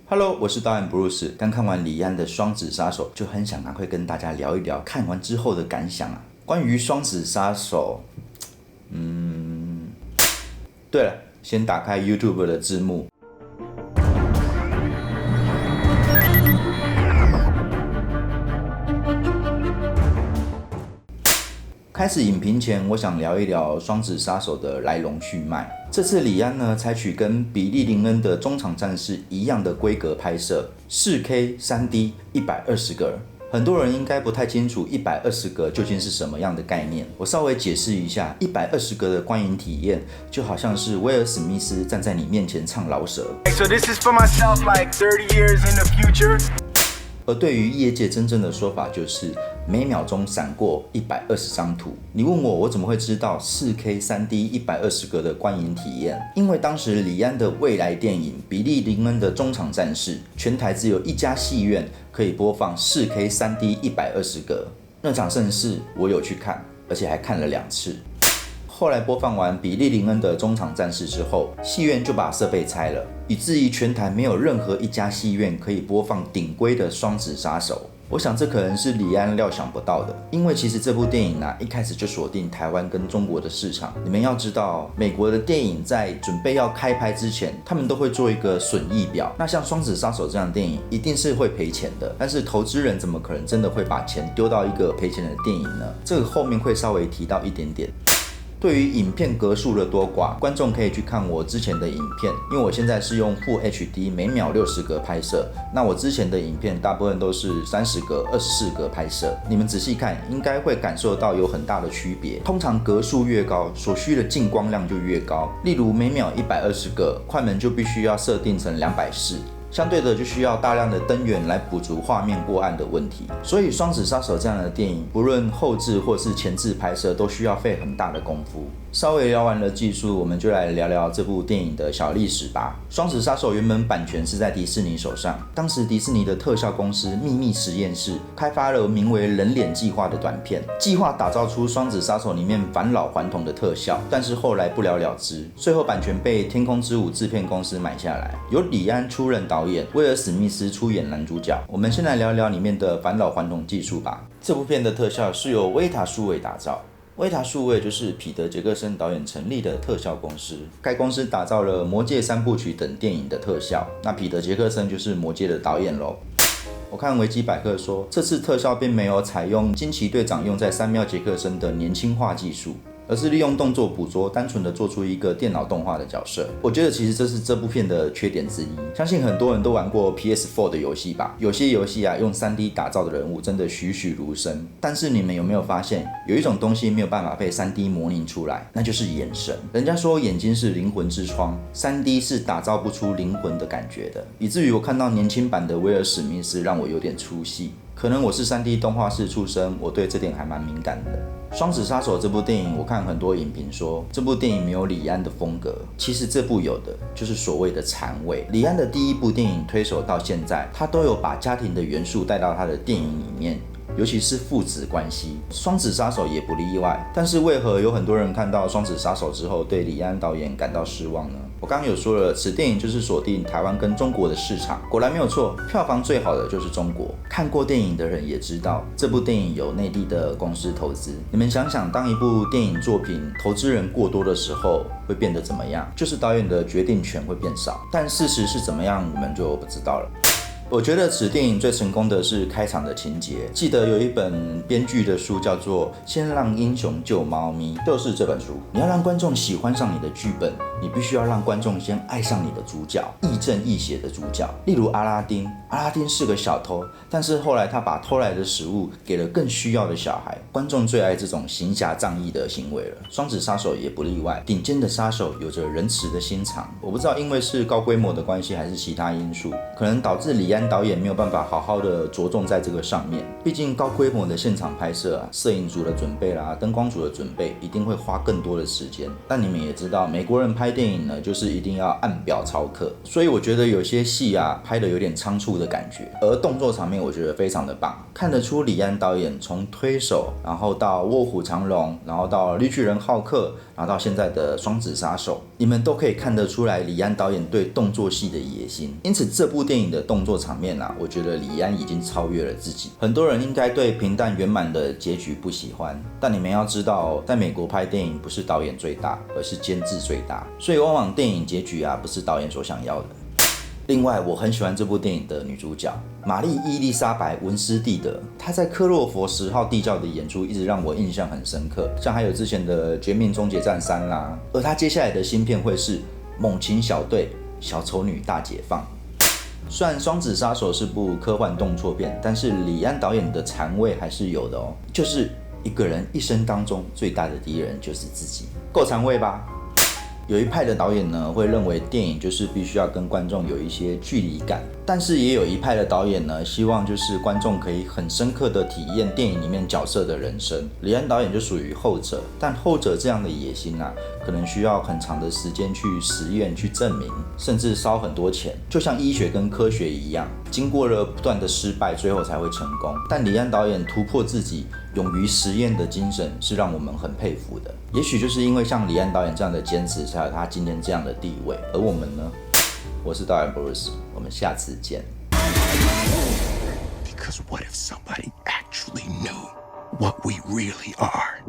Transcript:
Hello，我是导演 Bruce。刚看完李安的《双子杀手》，就很想赶快跟大家聊一聊看完之后的感想啊。关于《双子杀手》，对了，先打开 YouTube 的字幕。开始影评前，我想聊一聊《双子杀手》的来龙去脉。这次李安呢，采取跟比利林恩的中场战士一样的规格拍摄，4K 3D 120格。很多人应该不太清楚120格究竟是什么样的概念，我稍微解释一下，120格的观影体验就好像是威尔史密斯站在你面前唱饶舌。So this is for myself, like 30 years in the future. 而对于业界真正的说法就是每秒钟闪过120张图。你问我怎么会知道 4K 3D 120格的观影体验？因为当时李安的未来电影比利林恩的中场战士，全台只有一家戏院可以播放 4K 3D 120格。那场盛事我有去看，而且还看了2次。后来播放完比利林恩的中场战士之后，戏院就把设备拆了，以至于全台没有任何一家戏院可以播放顶规的双子杀手。我想这可能是李安料想不到的，因为其实这部电影一开始就锁定台湾跟中国的市场。你们要知道，美国的电影在准备要开拍之前，他们都会做一个损益表。那像双子杀手这样的电影一定是会赔钱的，但是投资人怎么可能真的会把钱丢到一个赔钱的电影呢？这个后面会稍微提到一点点。对于影片格数的多寡，观众可以去看我之前的影片，因为我现在是用 Full HD 每秒60格拍摄，那我之前的影片大部分都是30格、24格拍摄，你们仔细看，应该会感受到有很大的区别。通常格数越高，所需的进光量就越高，例如每秒120格，快门就必须要设定成240。相对的就需要大量的灯源来补足画面过暗的问题，所以《双子杀手》这样的电影，不论后制或是前制拍摄，都需要费很大的功夫。稍微聊完了技术，我们就来聊聊这部电影的小历史吧。《双子杀手》原本版权是在迪士尼手上，当时迪士尼的特效公司秘密实验室开发了名为人脸计划的短片，计划打造出《双子杀手》里面返老还童的特效，但是后来不了了之，最后版权被天空之舞制片公司买下来，由李安出任导演，威尔史密斯出演男主角。我们先来聊聊里面的返老还童技术吧。这部片的特效是由维塔数位打造。维塔数位就是彼得·杰克森导演成立的特效公司，该公司打造了《魔戒3部曲》等电影的特效，那彼得·杰克森就是《魔戒》的导演咯。我看维基百科说，这次特效并没有采用惊奇队长用在山缪·杰克森的年轻化技术，而是利用动作捕捉，单纯的做出一个电脑动画的角色。我觉得其实这是这部片的缺点之一。相信很多人都玩过 PS4 的游戏吧？有些游戏用 3D 打造的人物真的栩栩如生。但是你们有没有发现，有一种东西没有办法被 3D 模拟出来，那就是眼神。人家说眼睛是灵魂之窗， 3D 是打造不出灵魂的感觉的，以至于我看到年轻版的威尔史密斯让我有点出戏。可能我是 3D 动画师出身，我对这点还蛮敏感的。双子杀手这部电影，我看很多影评说这部电影没有李安的风格，其实这部有的，就是所谓的残味。李安的第一部电影推手到现在，他都有把家庭的元素带到他的电影里面，尤其是父子关系，双子杀手也不例外。但是为何有很多人看到双子杀手之后对李安导演感到失望呢？我刚刚有说了，此电影就是锁定台湾跟中国的市场，果然没有错，票房最好的就是中国。看过电影的人也知道，这部电影有内地的公司投资。你们想想，当一部电影作品投资人过多的时候，会变得怎么样？就是导演的决定权会变少。但事实是怎么样，我们就不知道了。我觉得此电影最成功的是开场的情节。记得有一本编剧的书叫做《先让英雄救猫咪》，就是这本书。你要让观众喜欢上你的剧本，你必须要让观众先爱上你的主角，亦正亦邪的主角。例如阿拉丁，阿拉丁是个小偷，但是后来他把偷来的食物给了更需要的小孩。观众最爱这种行侠仗义的行为了。双子杀手也不例外，顶尖的杀手有着仁慈的心肠。我不知道因为是高规模的关系还是其他因素，可能导致李安导演没有办法好好的着重在这个上面。毕竟高规模的现场拍摄摄影组的准备啦，灯光组的准备一定会花更多的时间。但你们也知道，美国人拍电影呢，就是一定要按表操课，所以我觉得有些戏拍得有点仓促的感觉。而动作场面我觉得非常的棒，看得出李安导演从推手，然后到卧虎藏龙，然后到绿巨人浩克，然后到现在的双子杀手，你们都可以看得出来李安导演对动作戏的野心。因此这部电影的动作场面啊，我觉得李安已经超越了自己。很多人应该对平淡圆满的结局不喜欢，但你们要知道，在美国拍电影不是导演最大，而是监制最大，所以往往电影结局啊不是导演所想要的。另外，我很喜欢这部电影的女主角玛丽伊丽莎白文斯蒂德，她在克洛佛10号地窖的演出一直让我印象很深刻，像还有之前的《绝命终结战3》啦，而她接下来的新片会是《猛禽小队：小丑女大解放》。虽然《双子杀手》是部科幻动作片，但是李安导演的禅味还是有的哦，就是一个人一生当中最大的敌人就是自己，够禅味吧？有一派的导演呢，会认为电影就是必须要跟观众有一些距离感，但是也有一派的导演呢，希望就是观众可以很深刻的体验电影里面角色的人生。李安导演就属于后者，但后者这样的野心啊，可能需要很长的时间去实验、去证明，甚至烧很多钱，就像医学跟科学一样，经过了不断的失败，最后才会成功。但李安导演突破自己，勇于实验的精神是让我们很佩服的。也许就是因为像李安导演这样的坚持，才有他今天这样的地位。而我们呢？我是导演 Bruce， 我们下次见。Because what if somebody actually knew what we really are?